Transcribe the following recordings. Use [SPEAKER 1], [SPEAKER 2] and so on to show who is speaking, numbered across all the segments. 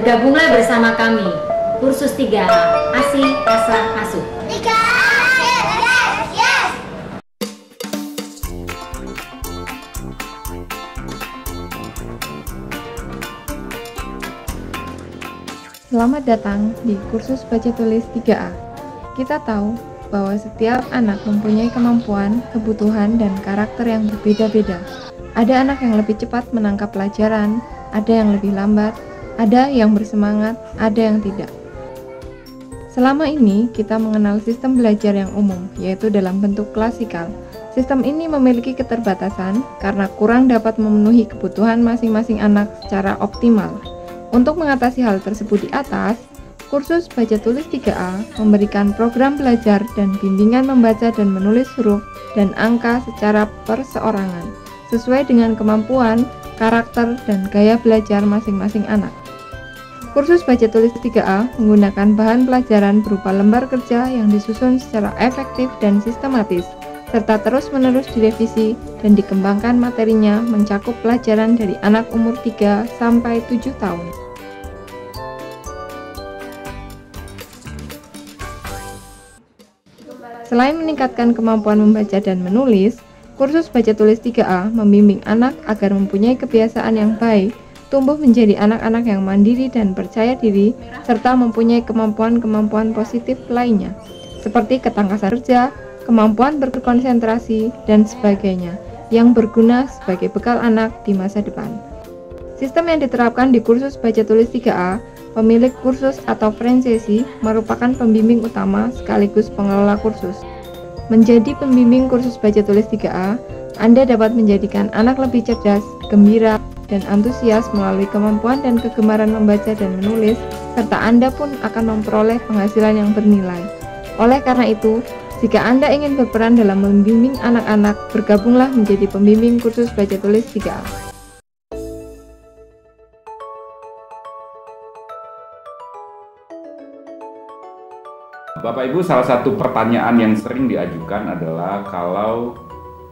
[SPEAKER 1] Bergabunglah bersama kami, kursus 3A, ASI, ASA, ASU.
[SPEAKER 2] 3A, yes.
[SPEAKER 3] Selamat datang di kursus baca tulis 3A. Kita tahu bahwa setiap anak mempunyai kemampuan, kebutuhan, dan karakter yang berbeda-beda. Ada anak yang lebih cepat menangkap pelajaran, ada yang lebih lambat, ada yang bersemangat, ada yang tidak. Selama ini, kita mengenal sistem belajar yang umum, yaitu dalam bentuk klasikal. Sistem ini memiliki keterbatasan karena kurang dapat memenuhi kebutuhan masing-masing anak secara optimal. Untuk mengatasi hal tersebut di atas, kursus baca tulis 3A memberikan program belajar dan bimbingan membaca dan menulis huruf dan angka secara perseorangan, sesuai dengan kemampuan, karakter, dan gaya belajar masing-masing anak. Kursus baca tulis 3A menggunakan bahan pelajaran berupa lembar kerja yang disusun secara efektif dan sistematis, serta terus-menerus direvisi dan dikembangkan materinya mencakup pelajaran dari anak umur 3 sampai 7 tahun. Selain meningkatkan kemampuan membaca dan menulis, kursus baca tulis 3A membimbing anak agar mempunyai kebiasaan yang baik, tumbuh menjadi anak-anak yang mandiri dan percaya diri, serta mempunyai kemampuan-kemampuan positif lainnya, seperti ketangkasan kerja, kemampuan berkonsentrasi, dan sebagainya, yang berguna sebagai bekal anak di masa depan. Sistem yang diterapkan di kursus baca tulis 3A, pemilik kursus atau franchisee merupakan pembimbing utama sekaligus pengelola kursus. Menjadi pembimbing kursus baca tulis 3A, Anda dapat menjadikan anak lebih cerdas, gembira, dan antusias melalui kemampuan dan kegemaran membaca dan menulis, serta Anda pun akan memperoleh penghasilan yang bernilai. Oleh karena itu, jika Anda ingin berperan dalam membimbing anak-anak, bergabunglah menjadi pembimbing kursus baca tulis 3A.
[SPEAKER 4] Bapak Ibu, salah satu pertanyaan yang sering diajukan adalah kalau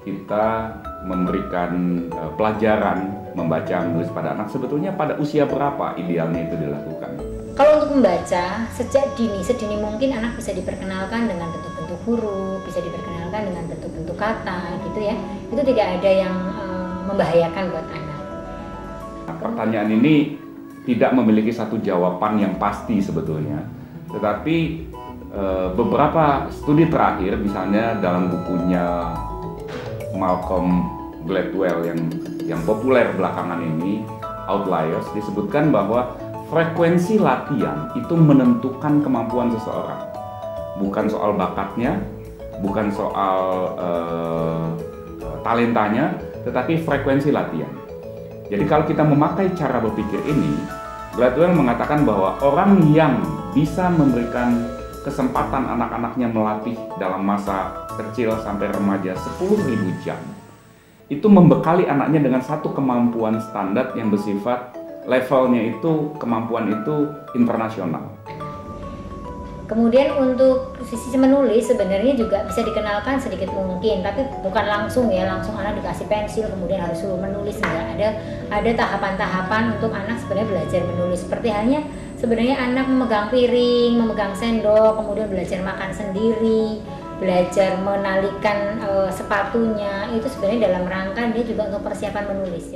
[SPEAKER 4] kita memberikan pelajaran membaca menulis pada anak, sebetulnya pada usia berapa idealnya itu dilakukan?
[SPEAKER 1] Kalau untuk membaca, sejak sedini mungkin anak bisa diperkenalkan dengan bentuk-bentuk huruf, bisa diperkenalkan dengan bentuk-bentuk kata, gitu ya. Itu tidak ada yang membahayakan buat anak.
[SPEAKER 4] Nah, pertanyaan ini tidak memiliki satu jawaban yang pasti sebetulnya, tetapi beberapa studi terakhir, misalnya dalam bukunya Malcolm Gladwell yang populer belakangan ini, Outliers, disebutkan bahwa frekuensi latihan itu menentukan kemampuan seseorang, bukan soal bakatnya, bukan soal talentanya, tetapi frekuensi latihan. Jadi kalau kita memakai cara berpikir ini, Gladwell mengatakan bahwa orang yang bisa memberikan kesempatan anak-anaknya melatih dalam masa kecil sampai remaja 10.000 jam, itu membekali anaknya dengan satu kemampuan standar yang bersifat levelnya itu, kemampuan itu internasional.
[SPEAKER 1] Kemudian untuk sisi menulis sebenarnya juga bisa dikenalkan sedikit mungkin, tapi bukan langsung anak dikasih pensil kemudian harus suruh menulis, enggak. Ada tahapan-tahapan untuk anak sebenarnya belajar menulis, seperti halnya sebenarnya anak memegang piring, memegang sendok, kemudian belajar makan sendiri, belajar menalikan sepatunya, itu sebenarnya dalam rangka dia juga untuk persiapan menulis.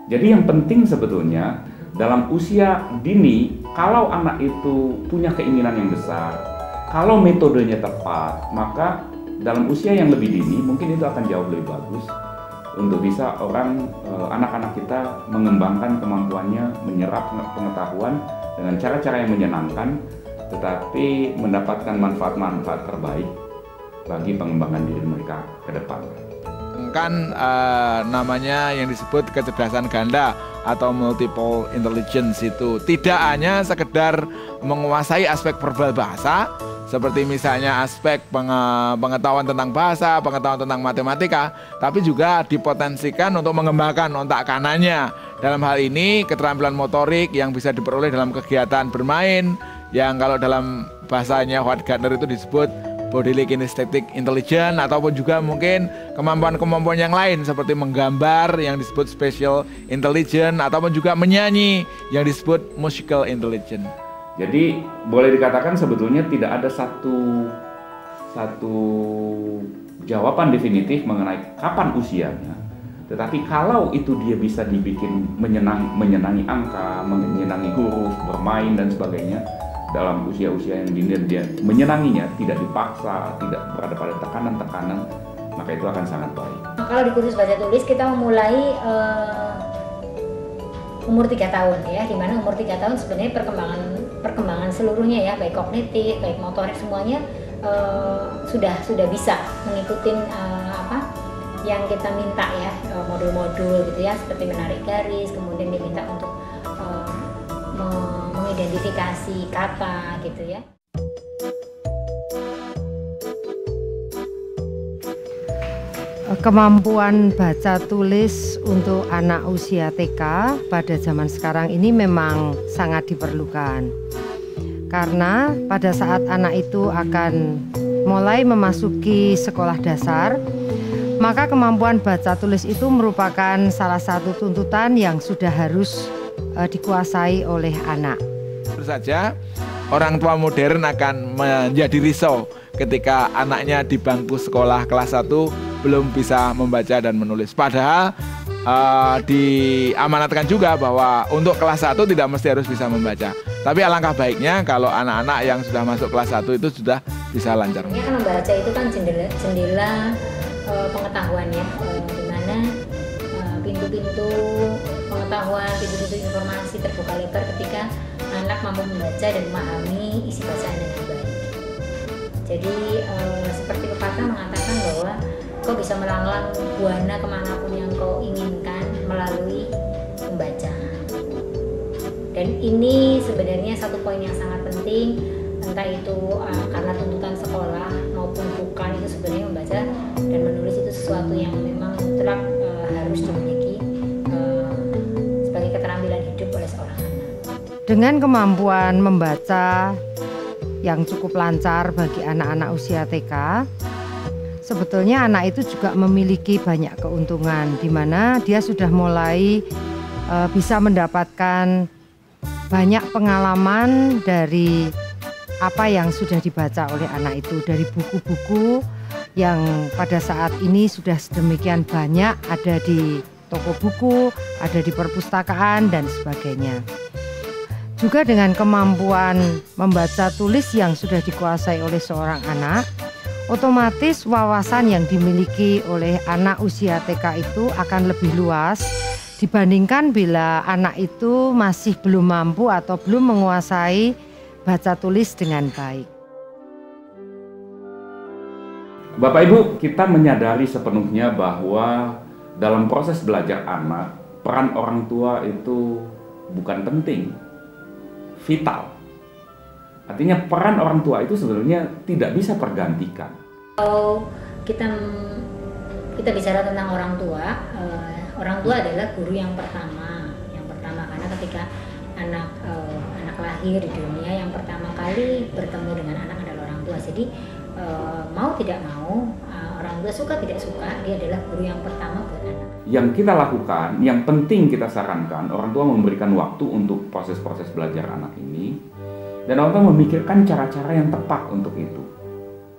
[SPEAKER 1] Jadi
[SPEAKER 4] yang penting sebetulnya dalam usia dini, kalau anak itu punya keinginan yang besar, kalau metodenya tepat, maka dalam usia yang lebih dini mungkin itu akan jauh lebih bagus untuk bisa anak-anak kita mengembangkan kemampuannya, menyerap pengetahuan dengan cara-cara yang menyenangkan, tetapi mendapatkan manfaat-manfaat terbaik bagi pengembangan diri mereka ke depan.
[SPEAKER 5] Kan namanya yang disebut kecerdasan ganda atau multiple intelligence, itu tidak hanya sekedar menguasai aspek verbal bahasa, seperti misalnya aspek pengetahuan tentang bahasa, pengetahuan tentang matematika, tapi juga dipotensikan untuk mengembangkan otak kanannya. Dalam hal ini keterampilan motorik yang bisa diperoleh dalam kegiatan bermain, yang kalau dalam bahasanya Howard Gardner itu disebut bodily kinesthetic intelligence, ataupun juga mungkin kemampuan-kemampuan yang lain seperti menggambar yang disebut spatial intelligence, ataupun juga menyanyi yang disebut musical intelligence.
[SPEAKER 4] Jadi boleh dikatakan sebetulnya tidak ada satu jawaban definitif mengenai kapan usianya. Tetapi kalau itu dia bisa dibikin menyenangi angka, menyenangi huruf, bermain dan sebagainya, dalam usia-usia yang dini dia menyenanginya, tidak dipaksa, tidak berada pada tekanan-tekanan, maka itu akan sangat baik.
[SPEAKER 1] Kalau di kursus baca tulis kita memulai umur 3 tahun ya, dimana umur 3 tahun sebenarnya perkembangan seluruhnya ya, baik kognitif, baik motorik semuanya sudah bisa mengikuti yang kita minta ya, modul-modul gitu ya, seperti menarik garis, kemudian diminta untuk mengidentifikasi kata gitu ya.
[SPEAKER 6] Kemampuan baca tulis untuk anak usia TK pada zaman sekarang ini memang sangat diperlukan. Karena pada saat anak itu akan mulai memasuki sekolah dasar, maka kemampuan baca tulis itu merupakan salah satu tuntutan yang sudah harus dikuasai oleh anak.
[SPEAKER 5] Tentu saja orang tua modern akan menjadi risau ketika anaknya di bangku sekolah kelas 1 belum bisa membaca dan menulis. Padahal diamanatkan juga bahwa untuk kelas 1 tidak mesti harus bisa membaca. Tapi alangkah baiknya kalau anak-anak yang sudah masuk kelas 1 itu sudah bisa lancar.
[SPEAKER 1] Ya, kan membaca itu kan jendela pengetahuan ya, di mana pintu-pintu pengetahuan, pintu-pintu informasi terbuka lebar ketika anak mampu membaca dan memahami isi bacaan dengan baik. Jadi seperti pepatah mengatakan bahwa kau bisa melanglang buana kemanapun yang kau inginkan melalui membaca. Dan ini sebenarnya satu poin yang sangat penting, entah itu karena tuntutan sekolah maupun bukan, itu sebenarnya membaca dan menulis itu sesuatu yang memang mutlak harus dimiliki sebagai keterampilan hidup oleh seorang anak.
[SPEAKER 6] Dengan kemampuan membaca yang cukup lancar bagi anak-anak usia TK, sebetulnya anak itu juga memiliki banyak keuntungan, di mana dia sudah mulai bisa mendapatkan banyak pengalaman dari apa yang sudah dibaca oleh anak itu, dari buku-buku yang pada saat ini sudah sedemikian banyak ada di toko buku, ada di perpustakaan dan sebagainya. Juga dengan kemampuan membaca tulis yang sudah dikuasai oleh seorang anak, otomatis wawasan yang dimiliki oleh anak usia TK itu akan lebih luas dibandingkan bila anak itu masih belum mampu atau belum menguasai baca tulis dengan baik.
[SPEAKER 4] Bapak Ibu, kita menyadari sepenuhnya bahwa dalam proses belajar anak, peran orang tua itu bukan penting, vital. Artinya peran orang tua itu sebenarnya tidak bisa tergantikan.
[SPEAKER 1] Kalau kita bicara tentang orang tua adalah guru yang pertama karena ketika anak lahir di dunia, yang pertama kali bertemu dengan anak adalah orang tua. Jadi mau tidak mau, orang tua suka tidak suka, dia adalah guru yang pertama buat anak.
[SPEAKER 4] Yang kita lakukan, yang penting kita sarankan, orang tua memberikan waktu untuk proses-proses belajar anak ini, dan orang tua memikirkan cara-cara yang tepat untuk itu.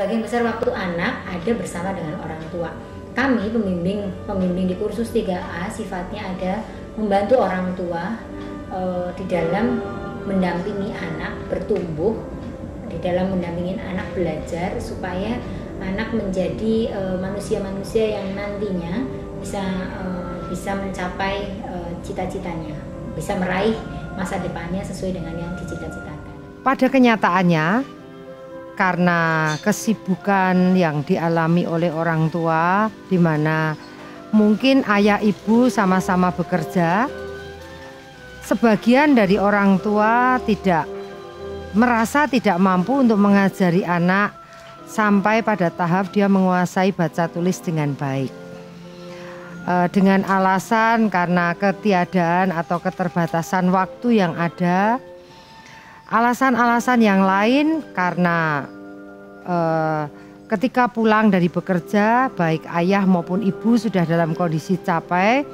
[SPEAKER 1] Sebagian besar waktu anak ada bersama dengan orang tua. Kami pembimbing di kursus 3A sifatnya ada membantu orang tua di dalam mendampingi anak bertumbuh, di dalam mendampingi anak belajar supaya anak menjadi manusia-manusia yang nantinya bisa mencapai cita-citanya, bisa meraih masa depannya sesuai dengan yang dicita-citakan.
[SPEAKER 6] Pada kenyataannya, karena kesibukan yang dialami oleh orang tua, di mana mungkin ayah ibu sama-sama bekerja, sebagian dari orang tua merasa tidak mampu untuk mengajari anak sampai pada tahap dia menguasai baca tulis dengan baik. Dengan alasan karena ketiadaan atau keterbatasan waktu yang ada, alasan-alasan yang lain karena ketika pulang dari bekerja, baik ayah maupun ibu sudah dalam kondisi capek,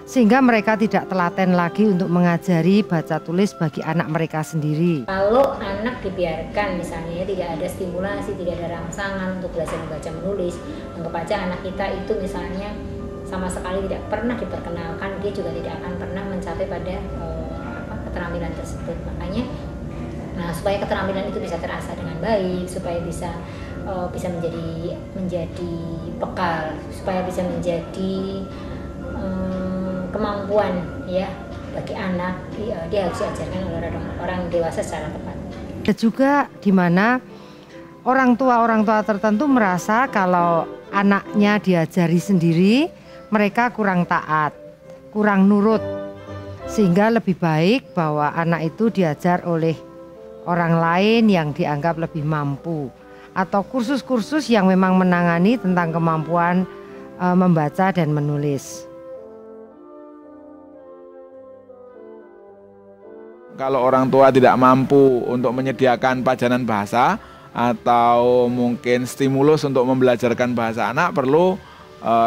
[SPEAKER 6] sehingga mereka tidak telaten lagi untuk mengajari baca tulis bagi anak mereka sendiri.
[SPEAKER 1] Kalau anak dibiarkan misalnya tidak ada stimulasi, tidak ada rangsangan untuk belajar membaca menulis, anggap aja anak kita itu misalnya sama sekali tidak pernah diperkenalkan, dia juga tidak akan pernah mencapai pada keterampilan tersebut. Makanya, supaya keterampilan itu bisa terasa dengan baik, supaya bisa menjadi bekal, supaya bisa menjadi kemampuan ya bagi anak, dia harus diajarkan oleh orang dewasa secara tepat.
[SPEAKER 6] Ada juga di mana orang tua tertentu merasa kalau anaknya diajari sendiri, mereka kurang taat, kurang nurut, sehingga lebih baik bahwa anak itu diajar oleh orang lain yang dianggap lebih mampu, atau kursus-kursus yang memang menangani tentang kemampuan membaca dan menulis.
[SPEAKER 5] Kalau orang tua tidak mampu untuk menyediakan pajanan bahasa atau mungkin stimulus untuk membelajarkan bahasa anak, perlu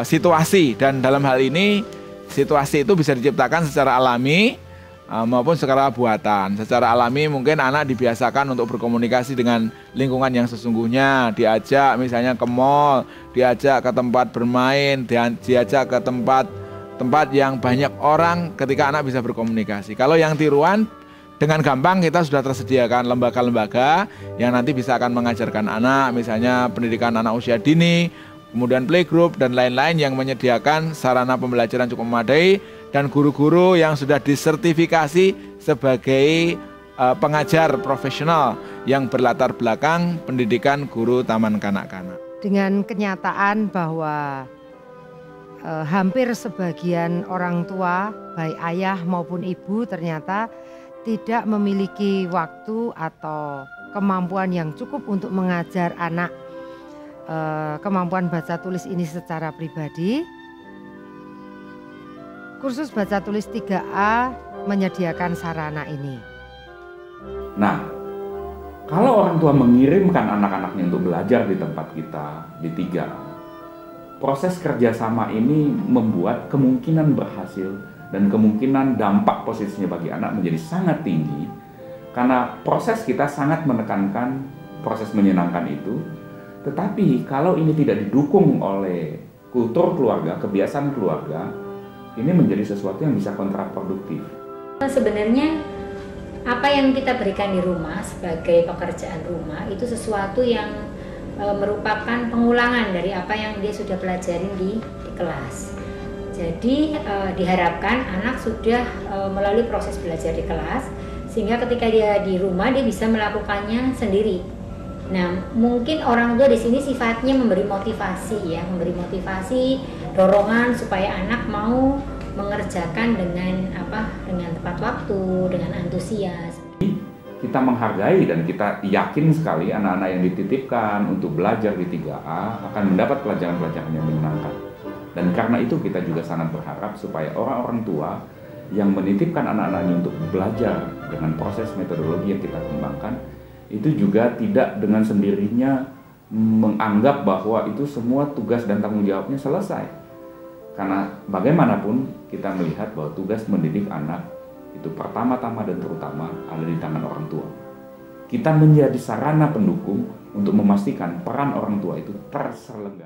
[SPEAKER 5] situasi, dan dalam hal ini situasi itu bisa diciptakan secara alami maupun secara buatan. Secara alami mungkin anak dibiasakan untuk berkomunikasi dengan lingkungan yang sesungguhnya, diajak misalnya ke mall, diajak ke tempat bermain, diajak ke tempat yang banyak orang ketika anak bisa berkomunikasi. Kalau yang tiruan, dengan gampang kita sudah tersediakan lembaga-lembaga yang nanti bisa akan mengajarkan anak, misalnya pendidikan anak usia dini, kemudian playgroup dan lain-lain yang menyediakan sarana pembelajaran cukup memadai, dan guru-guru yang sudah disertifikasi sebagai pengajar profesional yang berlatar belakang pendidikan guru taman kanak-kanak.
[SPEAKER 6] Dengan kenyataan bahwa hampir sebagian orang tua, baik ayah maupun ibu, ternyata tidak memiliki waktu atau kemampuan yang cukup untuk mengajar anak kemampuan baca tulis ini secara pribadi. Kursus baca tulis 3A menyediakan sarana ini.
[SPEAKER 4] Nah, kalau orang tua mengirimkan anak-anaknya untuk belajar di tempat kita di 3A, proses kerjasama ini membuat kemungkinan berhasil dan kemungkinan dampak posisinya bagi anak menjadi sangat tinggi, karena proses kita sangat menekankan proses menyenangkan itu. Tetapi kalau ini tidak didukung oleh kultur keluarga, kebiasaan keluarga, ini menjadi sesuatu yang bisa kontraproduktif.
[SPEAKER 1] Sebenarnya apa yang kita berikan di rumah sebagai pekerjaan rumah itu sesuatu yang merupakan pengulangan dari apa yang dia sudah pelajarin di kelas. Jadi diharapkan anak sudah melalui proses belajar di kelas, sehingga ketika dia di rumah dia bisa melakukannya sendiri. Nah, mungkin orang tua di sini sifatnya memberi motivasi ya, memberi motivasi, dorongan supaya anak mau mengerjakan dengan tepat waktu, dengan antusias.
[SPEAKER 4] Kita menghargai dan kita yakin sekali anak-anak yang dititipkan untuk belajar di 3A akan mendapat pelajaran-pelajaran yang menyenangkan. Dan karena itu kita juga sangat berharap supaya orang-orang tua yang menitipkan anak-anaknya untuk belajar dengan proses metodologi yang kita kembangkan, itu juga tidak dengan sendirinya menganggap bahwa itu semua tugas dan tanggung jawabnya selesai. Karena bagaimanapun kita melihat bahwa tugas mendidik anak itu pertama-tama dan terutama ada di tangan orang tua. Kita menjadi sarana pendukung untuk memastikan peran orang tua itu terselenggara.